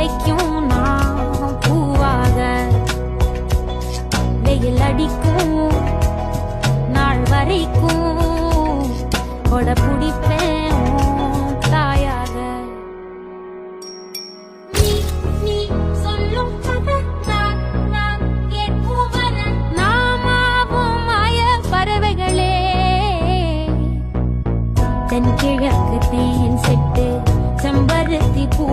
வரைக்கும் நான் பூவாக வெயில் அடிக்கும் நாள் வரைக்கும் கொட பிடிப்பேன் தாயாக. நீ நீ சொல்லும் கதை நான் கேட்கும் வர நாமாவும் மாய பறவைகளே. தென் கிழக்கு தேன் சிட்டு செம்பருத்தி பூ